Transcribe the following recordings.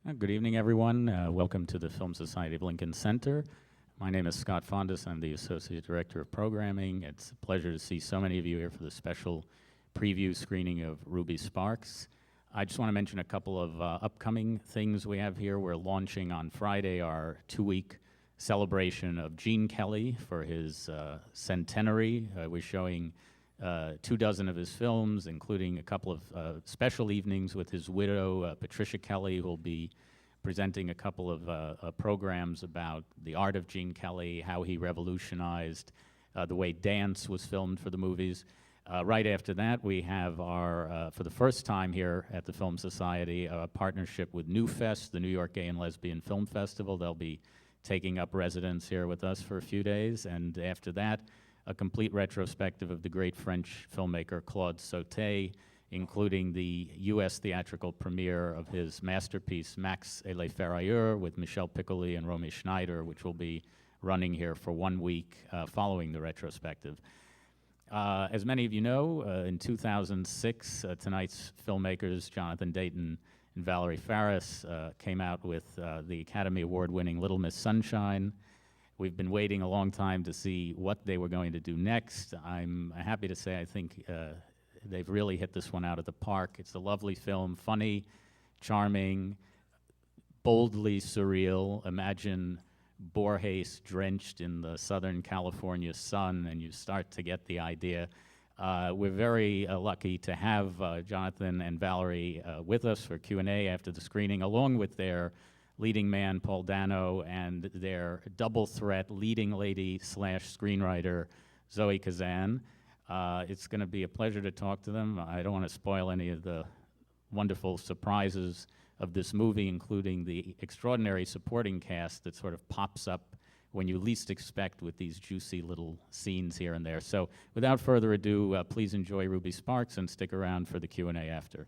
Good evening, everyone. Welcome to the Film Society of Lincoln Center. My name is Scott Foundas. I'm the Associate Director of Programming. It's a pleasure to see so many of you here for the special preview screening of Ruby Sparks. I just want to mention a couple of upcoming things we have here. We're launching on Friday our 2-week celebration of Gene Kelly for his centenary. We're showing 24 of his films, including a couple of special evenings with his widow, Patricia Kelly, who will be presenting a couple of programs about the art of Gene Kelly, how he revolutionized the way dance was filmed for the movies. Right after that, we have our, for the first time here at the Film Society, a partnership with New Fest, the New York Gay and Lesbian Film Festival. They'll be taking up residence here with us for a few days, and after that, a complete retrospective of the great French filmmaker Claude Sautet, including the U.S. theatrical premiere of his masterpiece Max et les Ferrailleurs with Michel Piccoli and Romy Schneider, which will be running here for 1 week following the retrospective. As many of you know, in 2006, tonight's filmmakers, Jonathan Dayton and Valerie Faris, came out with the Academy Award-winning Little Miss Sunshine. We've been waiting a long time to see what they were going to do next. I'm happy to say I think they've really hit this one out of the park. It's a lovely film, funny, charming, boldly surreal. Imagine Borges drenched in the Southern California sun, and you start to get the idea. We're very lucky to have Jonathan and Valerie with us for Q&A after the screening, along with their leading man, Paul Dano, and their double threat leading lady / screenwriter, Zoe Kazan. It's going to be a pleasure to talk to them. I don't want to spoil any of the wonderful surprises of this movie, including the extraordinary supporting cast that sort of pops up when you least expect with these juicy little scenes here and there. So without further ado, please enjoy Ruby Sparks and stick around for the Q&A after.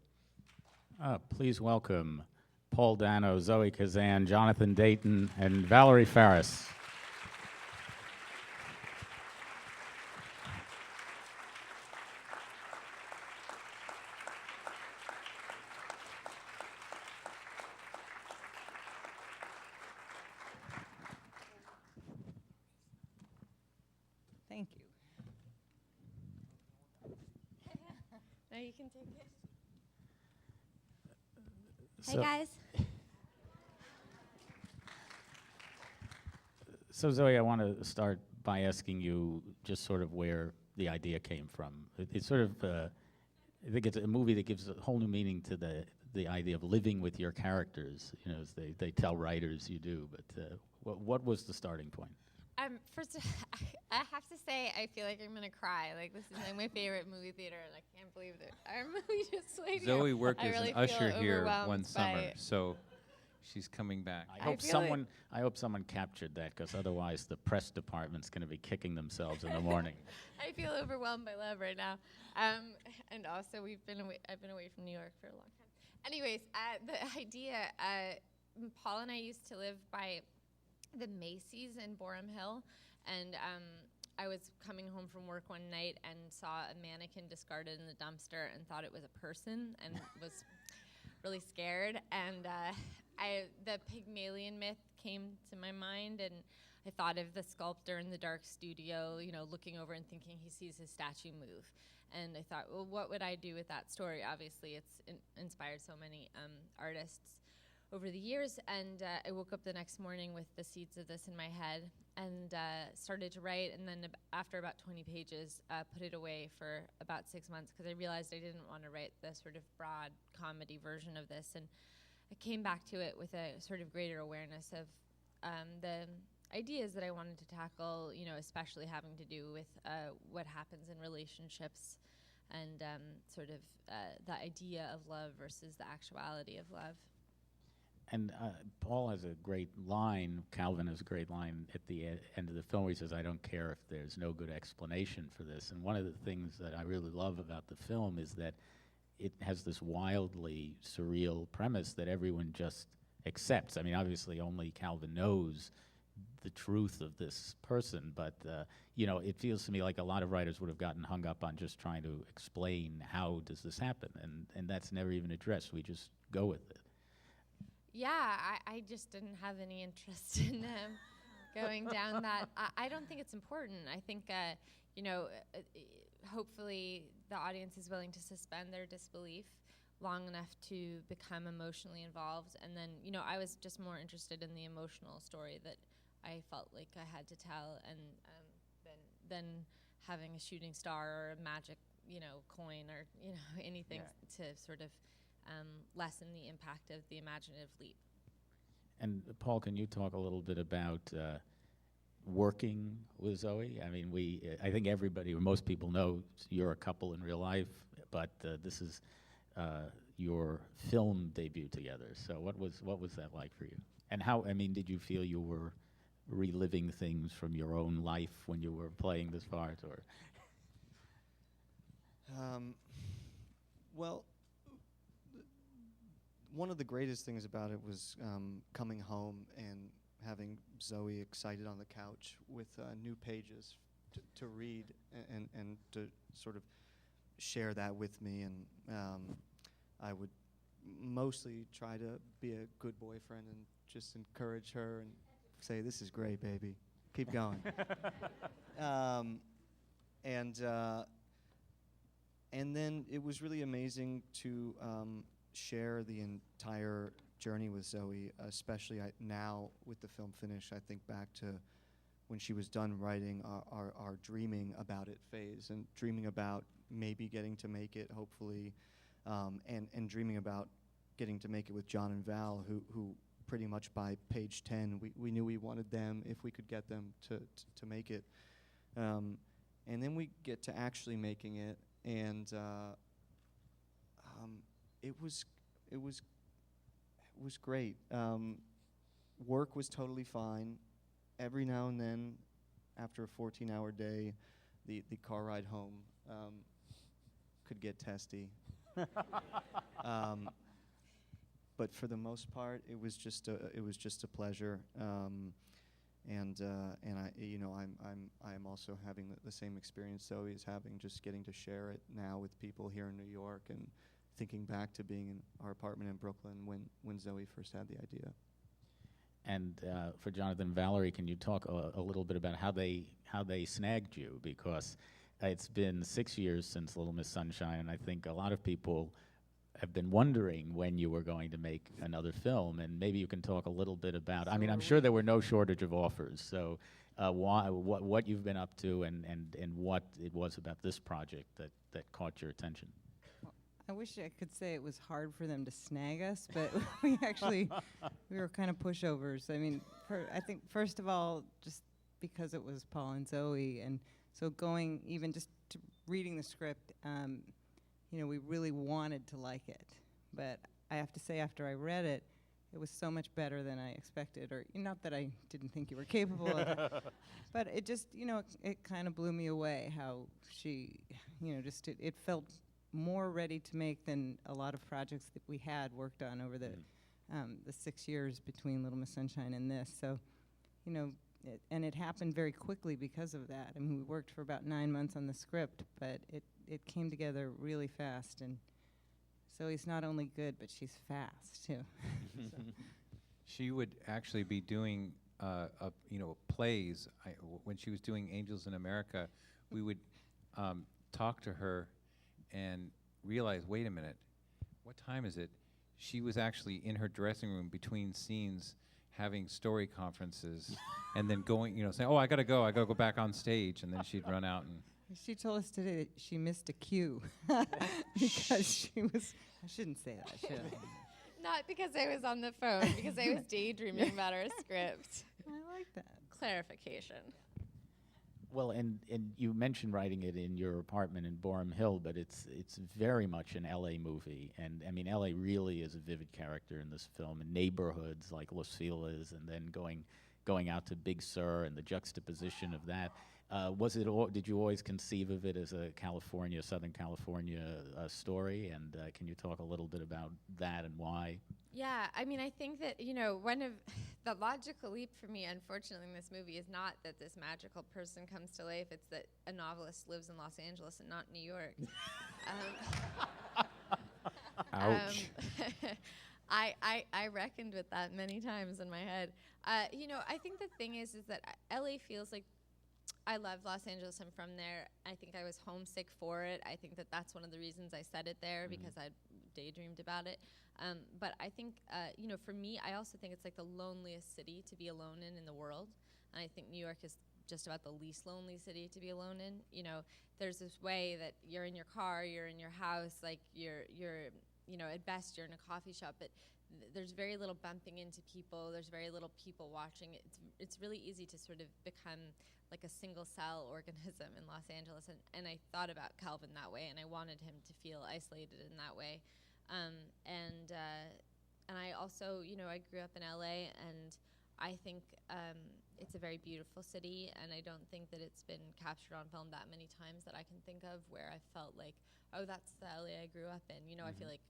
Please welcome Paul Dano, Zoe Kazan, Jonathan Dayton, and Valerie Faris. Thank you. Now you can take it. Hey guys. So Zoe, I want to start by asking you just sort of where the idea came from. It's sort of, I think it's a movie that gives a whole new meaning to the idea of living with your characters, you know, as they tell writers you do, but what was the starting point? First, I have to say, I feel like I'm gonna cry. Like, this is like my favorite movie theater, and I can't believe that our movie just played here. Zoe worked I as really an usher feel here overwhelmed one summer, by- so she's coming back. I hope feel like- I hope someone captured that, because otherwise the press department's going to be kicking themselves in the morning. I feel overwhelmed by love right now. And also, I've been away from New York for a long time. Anyways, the idea, Paul and I used to live by the Macy's in Borum Hill, and I was coming home from work one night and saw a mannequin discarded in the dumpster and thought it was a person and was really scared. And the Pygmalion myth came to my mind, and I thought of the sculptor in the dark studio, you know, looking over and thinking he sees his statue move. And I thought, well, what would I do with that story? Obviously, it's inspired so many artists over the years, and I woke up the next morning with the seeds of this in my head and started to write, and then after about 20 pages, put it away for about 6 months because I realized I didn't want to write the sort of broad comedy version of this, and I came back to it with a sort of greater awareness of the ideas that I wanted to tackle, you know, especially having to do with what happens in relationships and sort of the idea of love versus the actuality of love. And Paul has a great line, Calvin has a great line at the end of the film where he says, I don't care if there's no good explanation for this. And one of the things that I really love about the film is that it has this wildly surreal premise that everyone just accepts. I mean, obviously only Calvin knows the truth of this person, but you know, it feels to me like a lot of writers would have gotten hung up on just trying to explain how does this happen, and that's never even addressed. We just go with it. I just didn't have any interest in going down that. I don't think it's important. I think, hopefully the audience is willing to suspend their disbelief long enough to become emotionally involved. And then, I was just more interested in the emotional story that I felt like I had to tell, and than having a shooting star or a magic, coin or, anything to sort of lessen the impact of the imaginative leap. And Paul, can you talk a little bit about working with Zoe? I mean, I think everybody, or most people know you're a couple in real life, but this is your film debut together. So what was that like for you? And how, did you feel you were reliving things from your own life when you were playing this part, or? Well, one of the greatest things about it was coming home and having Zoe excited on the couch with new pages to read and to sort of share that with me. And I would mostly try to be a good boyfriend and just encourage her and say, "This is great, baby. Keep going." And then it was really amazing to share the entire journey with Zoe, especially now with the film finished. I think back to when she was done writing our dreaming about it phase, and dreaming about maybe getting to make it, hopefully, and dreaming about getting to make it with John and Val, who pretty much by page 10, we knew we wanted them, if we could get them to make it. And then we get to actually making it, and it was great. Work was totally fine. Every now and then, after a 14-hour day, the car ride home could get testy. But for the most part, it was just a pleasure. And I'm also having the same experience Zoe is having, just getting to share it now with people here in New York, and thinking back to being in our apartment in Brooklyn when Zoe first had the idea. And for Jonathan and Valerie, can you talk a little bit about how they snagged you? Because it's been 6 years since Little Miss Sunshine, and I think a lot of people have been wondering when you were going to make another film, and maybe you can talk a little bit about. I'm sure there were no shortage of offers. So, what you've been up to, and what it was about this project that caught your attention. I wish I could say it was hard for them to snag us, but we were kind of pushovers. I think first of all, just because it was Paul and Zoe, and so going even just to reading the script, we really wanted to like it. But I have to say, after I read it, it was so much better than I expected, or not that I didn't think you were capable of it, but it just, it kind of blew me away how she, it felt more ready to make than a lot of projects that we had worked on over the 6 years between Little Miss Sunshine and this. So, and it happened very quickly because of that. We worked for about 9 months on the script, but it came together really fast. And so he's not only good, but she's fast too. She would actually be doing plays. When she was doing Angels in America, we would talk to her and realize, wait a minute, what time is it? She was actually in her dressing room between scenes having story conferences and then going, saying, "Oh, I gotta go back on stage," and then she'd run out and... She told us today that she missed a cue because she was, I shouldn't say that, should I? Not because I was on the phone, because I was daydreaming about our script. I like that. Clarification. Well, and you mentioned writing it in your apartment in Boerum Hill, but it's very much an LA movie, and LA really is a vivid character in this film, and neighborhoods like Los Feliz, and then going out to Big Sur, and the juxtaposition of that. Did you always conceive of it as a Southern California story? And can you talk a little bit about that and why? Yeah, I think that, one of the logical leap for me, unfortunately, in this movie is not that this magical person comes to life. It's that a novelist lives in Los Angeles and not New York. Ouch. I reckoned with that many times in my head. You know, I think the thing is that LA feels like, I love Los Angeles. I'm from there. I think I was homesick for it. I think that that's one of the reasons I set it there, because I daydreamed about it. But I think, you know, for me, I also think it's like the loneliest city to be alone in the world. And I think New York is just about the least lonely city to be alone in. You know, there's this way that you're in your car, you're in your house, like you're you know, at best you're in a coffee shop, but there's very little bumping into people. There's very little people watching. It's really easy to sort of become like a single cell organism in Los Angeles. And I thought about Calvin that way, and I wanted him to feel isolated in that way. And I also, you know, I grew up in LA, and I think it's a very beautiful city, and I don't think that it's been captured on film that many times that I can think of where I felt like, oh, that's the LA I grew up in. You know, I feel like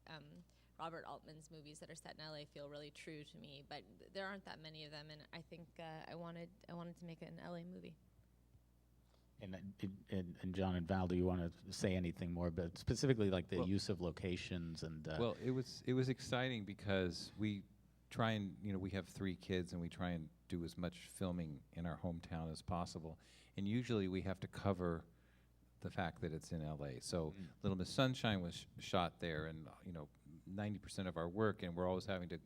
Robert Altman's movies that are set in LA feel really true to me, but there aren't that many of them, and I think I wanted to make an LA movie. And John and Val, do you want to say anything more, but specifically like the use of locations and? Well, it was exciting because we try and, you know, we have 3 kids, and we try and do as much filming in our hometown as possible, and usually we have to cover the fact that it's in LA. So Little Miss Sunshine was shot there, and you know, 90% of our work, and we're always having to,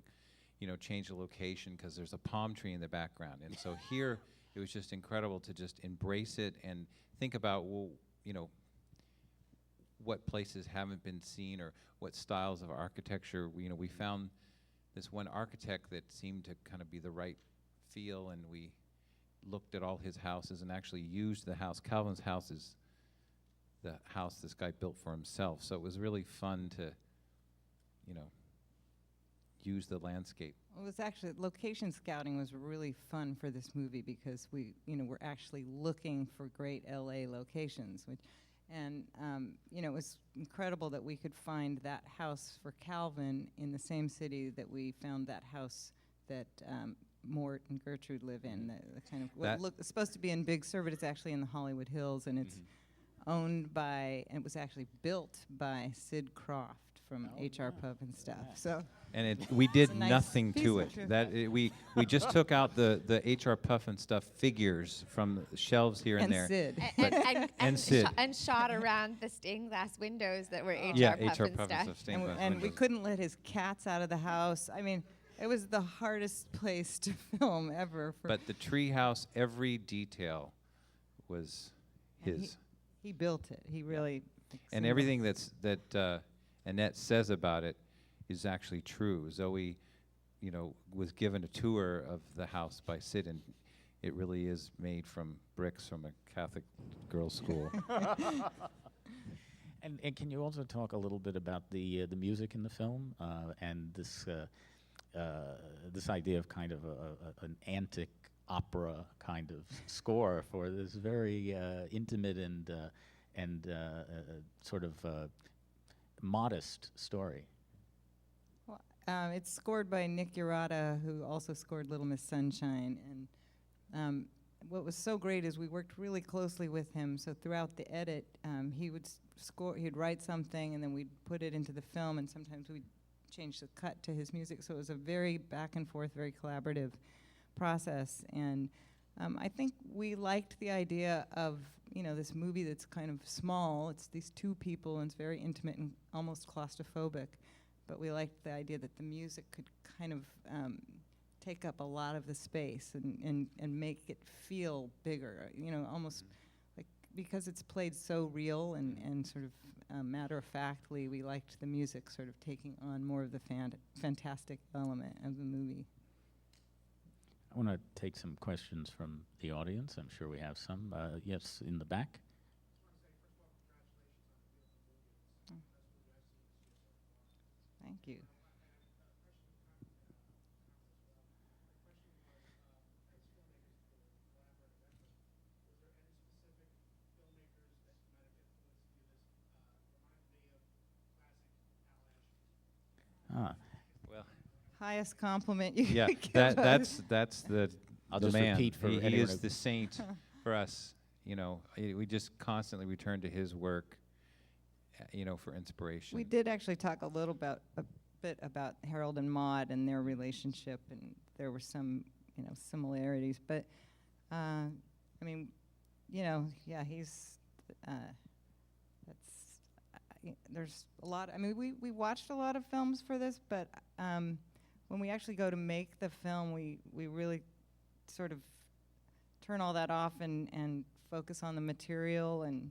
you know, change the location because there's a palm tree in the background. And so here, it was just incredible to just embrace it and think about, well, you know, what places haven't been seen or what styles of architecture. You know, we found this one architect that seemed to kind of be the right feel, and we looked at all his houses and actually used the house. Calvin's house is the house this guy built for himself. So it was really fun to, you know, use the landscape. Well, it was actually, location scouting was really fun for this movie because we, you know, we're actually looking for great LA locations, and you know, it was incredible that we could find that house for Calvin in the same city that we found that house that Mort and Gertrude live in. The kind of what look supposed to be in Big Sur, but it's actually in the Hollywood Hills, and it's owned by, and it was actually built by Sid Croft from HR Pub and stuff. So. And we did nice nothing piece to of it. We just took out the HR Puff and Stuff figures from the shelves here and there. Sid. And Sid. And shot around the stained glass windows that were HR HR Puff and stuff. stained glass And we windows. couldn't let his cats out of the house. I mean, it was the hardest place to film ever. But the treehouse, every detail was And his. He built it. He really. And everything that Annette says about it is actually true. Zoe, you know, was given a tour of the house by Sid, and it really is made from bricks from a Catholic girls' school. And can you also talk a little bit about the music in the film and this idea of kind of an antic opera kind of score for this very intimate and sort of modest story? Well, it's scored by Nick Urata, who also scored Little Miss Sunshine. And what was so great is we worked really closely with him. So throughout the edit, he would score. He'd write something, and then we'd put it into the film. And sometimes we'd change the cut to his music. So it was a very back and forth, very collaborative process. And I think we liked the idea of, you know, this movie that's kind of small. It's these 2 people, and it's very intimate and almost claustrophobic. But we liked the idea that the music could kind of take up a lot of the space and make it feel bigger, you know, almost like, because it's played so real and sort of matter-of-factly, we liked the music sort of taking on more of the fantastic element of the movie. I want to take some questions from the audience. I'm sure we have some. Yes, in the back. Thank you. Well, Highest compliment you yeah, could give us. that's the I'll the just man. repeat for he anyone is who- the saint for us. You know, we just constantly return to his work, you know, for inspiration. We did actually talk a little bit about Harold and Maude and their relationship, and there were some, similarities. But, I mean, yeah, he's, there's a lot. I mean, we watched a lot of films for this, but when we actually go to make the film, we really sort of turn all that off and focus on the material, and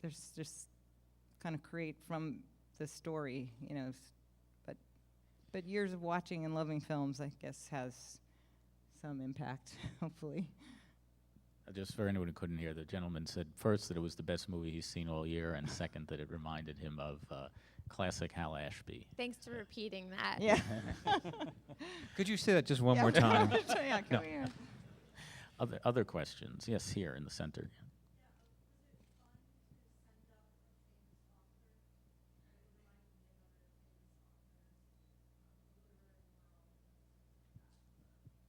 there's just kind of create from the story, but years of watching and loving films, I guess, has some impact, hopefully. Just for anyone who couldn't hear, the gentleman said first that it was the best movie he's seen all year, and second that it reminded him of classic Hal Ashby. Thanks for repeating that. Yeah. Could you say that just one more time? Yeah, can No. we hear? Other questions? Yes, here in the center.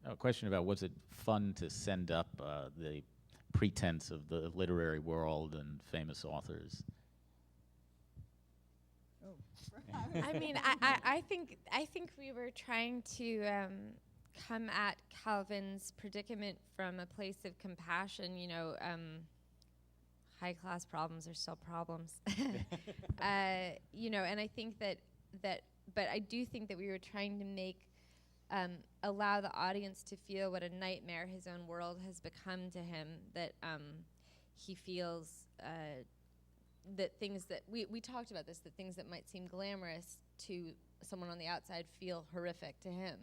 A question about, was it fun to send up the pretense of the literary world and famous authors? I mean, I think we were trying to come at Calvin's predicament from a place of compassion. High class problems are still problems. And I think that, but I do think that we were trying to make allow the audience to feel what a nightmare his own world has become to him. That he feels that things that we talked about this, that things that might seem glamorous to someone on the outside feel horrific to him.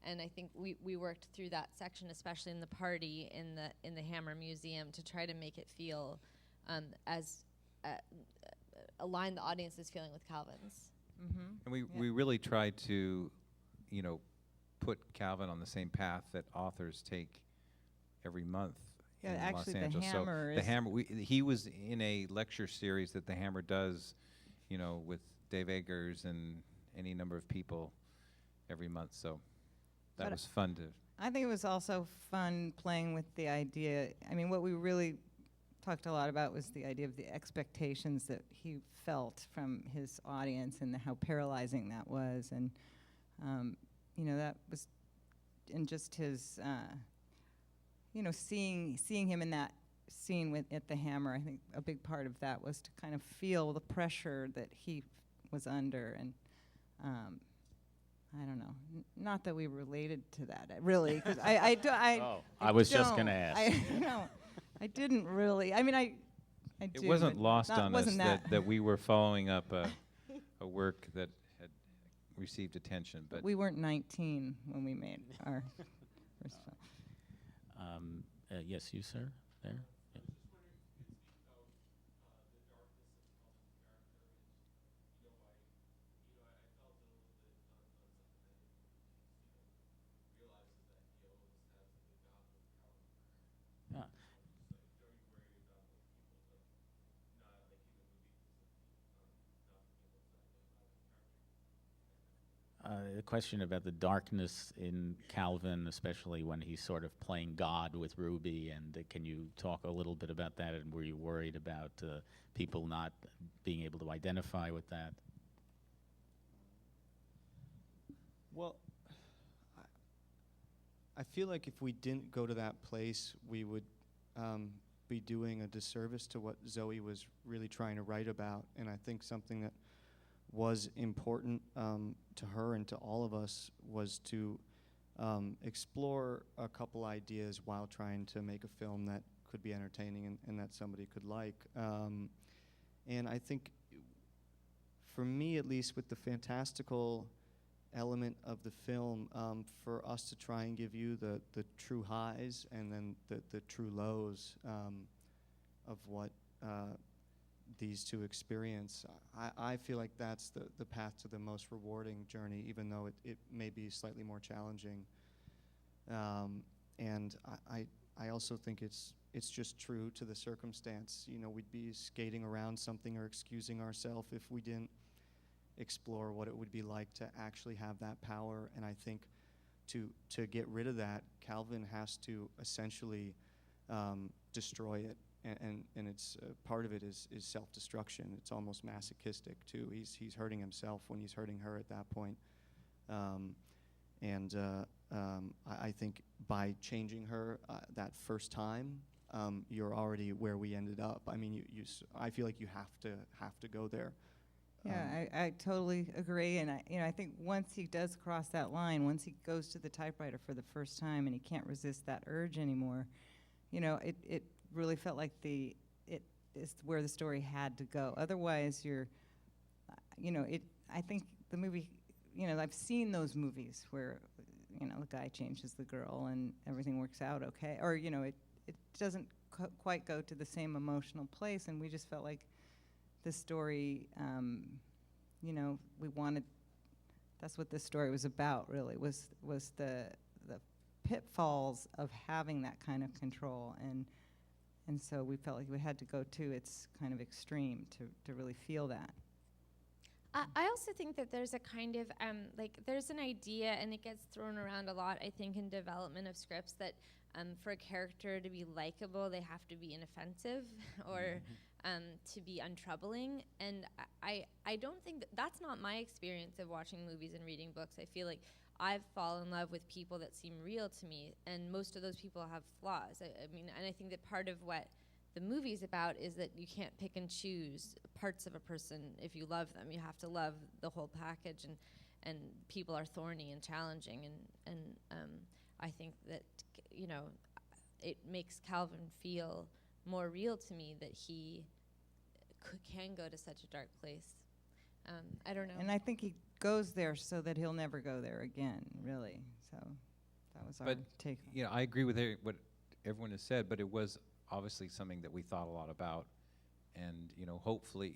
And I think we worked through that section, especially in the party in the Hammer Museum, to try to make it feel as align the audience's feeling with Calvin's. And we really tried to, put Calvin on the same path that authors take every month. Yeah, in actually, Los Angeles. the Hammer The is Hammer. He was in a lecture series that the Hammer does, with Dave Eggers and any number of people every month. So that But was fun to. I think it was also fun playing with the idea. I mean, what we really talked a lot about was the idea of the expectations that he felt from his audience and how paralyzing that was. And, that was, and just his, seeing him in that scene at the Hammer, I think a big part of that was to kind of feel the pressure that he was under. And, I don't know. Not that we related to that, really, because I was just going to ask. I didn't really. I mean, I do. It wasn't but lost not- on us wasn't that we were following up a work that had received attention, but we weren't 19 when we made our first film. Yes, you, sir, there. Yeah. A question about the darkness in Calvin, especially when he's sort of playing God with Ruby, and can you talk a little bit about that, and were you worried about people not being able to identify with that? Well, I feel like if we didn't go to that place, we would be doing a disservice to what Zoe was really trying to write about. And I think something that was important to her and to all of us was to explore a couple ideas while trying to make a film that could be entertaining and that somebody could like. And I think, for me at least, with the fantastical element of the film, for us to try and give you the true highs and then the true lows of what these two experience, I feel like that's the path to the most rewarding journey, even though it may be slightly more challenging. And I also think it's just true to the circumstance. We'd be skating around something or excusing ourselves if we didn't explore what it would be like to actually have that power. And I think to get rid of that, Calvin has to essentially destroy it and it's part of it is self-destruction. It's almost masochistic too. He's hurting himself when he's hurting her at that point. I think by changing her that first time, you're already where we ended up. I mean, I feel like you have to go there. Yeah, I totally agree, and I think once he does cross that line, once he goes to the typewriter for the first time and he can't resist that urge anymore, it really felt like it is where the story had to go. Otherwise, I think the movie, I've seen those movies where, the guy changes the girl and everything works out okay, or it doesn't quite go to the same emotional place, and we just felt like this story, we wanted. That's what this story was about. Really, was the pitfalls of having that kind of control, and so we felt like we had to go to its kind of extreme to really feel that. I also think that there's a kind of there's an idea, and it gets thrown around a lot, I think, in development of scripts, that for a character to be likable, they have to be inoffensive or to be untroubling. And I don't think that's not my experience of watching movies and reading books. I feel like I've fallen in love with people that seem real to me, and most of those people have flaws. And I think that part of what the movie's about is that you can't pick and choose parts of a person if you love them. You have to love the whole package, and people are thorny and challenging, and I think that it makes Calvin feel more real to me that he can go to such a dark place. I don't know. And I think he goes there so that he'll never go there again, really. So that was our take. I agree with what everyone has said, but it was obviously something that we thought a lot about, and hopefully,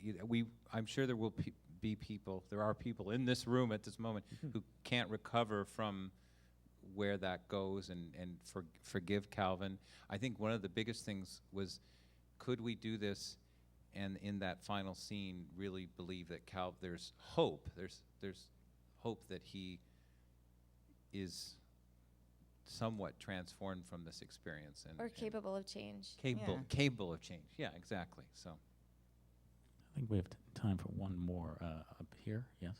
I'm sure there will be people. There are people in this room at this moment who can't recover from where that goes, and forgive Calvin. I think one of the biggest things was, could we do this, and in that final scene, really believe that there's hope. There's hope that he is somewhat transformed from this experience, or capable of change. Capable of change. Yeah, exactly. So I think we have time for one more up here. Yes.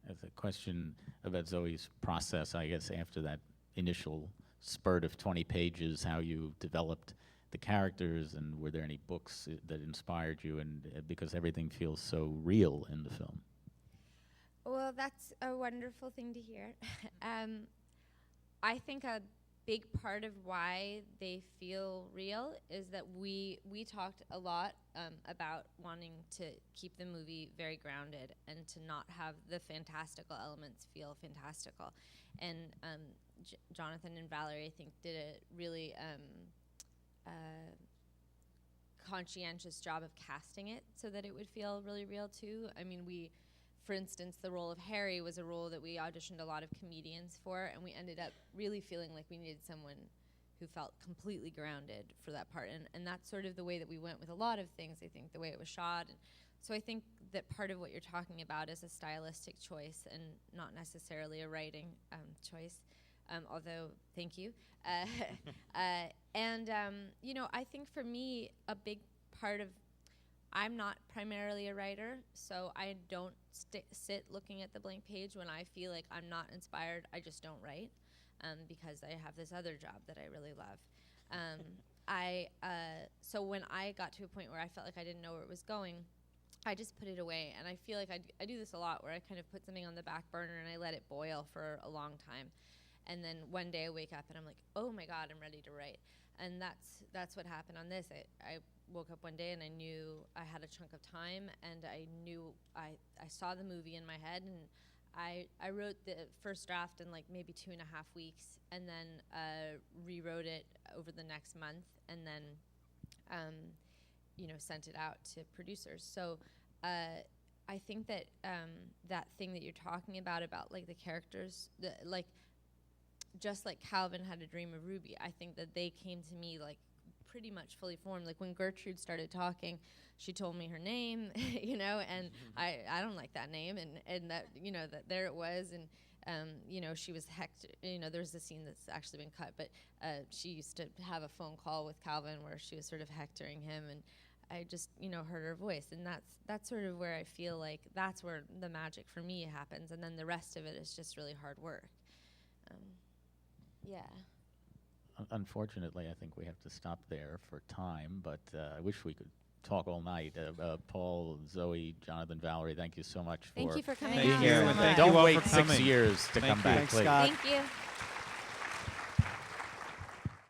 As a question about Zoe's process, I guess, after that initial spurt of 20 pages, how you developed the characters, and were there any books that inspired you, and because everything feels so real in the film? Well, that's a wonderful thing to hear. I think a big part of why they feel real is that we talked a lot about wanting to keep the movie very grounded and to not have the fantastical elements feel fantastical. And Jonathan and Valerie, I think, did a really conscientious job of casting it so that it would feel really real too. I mean, for instance, the role of Harry was a role that we auditioned a lot of comedians for, and we ended up really feeling like we needed someone who felt completely grounded for that part. And that's sort of the way that we went with a lot of things, I think, the way it was shot. And so I think that part of what you're talking about is a stylistic choice and not necessarily a writing choice, although thank you. I think for me, a big part of, I'm not primarily a writer, so I don't sit looking at the blank page. When I feel like I'm not inspired, I just don't write, because I have this other job that I really love. So when I got to a point where I felt like I didn't know where it was going, I just put it away. And I feel like I do this a lot, where I kind of put something on the back burner and I let it boil for a long time. And then one day I wake up and I'm like, oh my God, I'm ready to write. And that's what happened on this. I woke up one day and I knew I had a chunk of time, and I knew I saw the movie in my head, and I wrote the first draft in like maybe 2.5 weeks, and then rewrote it over the next month, and then sent it out to producers. So I think that that thing that you're talking about like the characters, like just like Calvin had a dream of Ruby, I think that they came to me like pretty much fully formed. Like when Gertrude started talking, she told me her name, you know, and I don't like that name, and that, you know, that there it was, and you know, she was you know, there's a scene that's actually been cut, but she used to have a phone call with Calvin where she was sort of hectoring him, and I just, you know, heard her voice, and that's sort of where I feel like that's where the magic for me happens, and then the rest of it is just really hard work. Yeah. Unfortunately, I think we have to stop there for time, but I wish we could talk all night. Paul, Zoe, Jonathan, Valerie, thank you so much for Thank you for coming Thank out. you, so and much. thank Don't you all wait for 6 coming. years to Thank come you. back, Thanks, please. Scott. Thank you.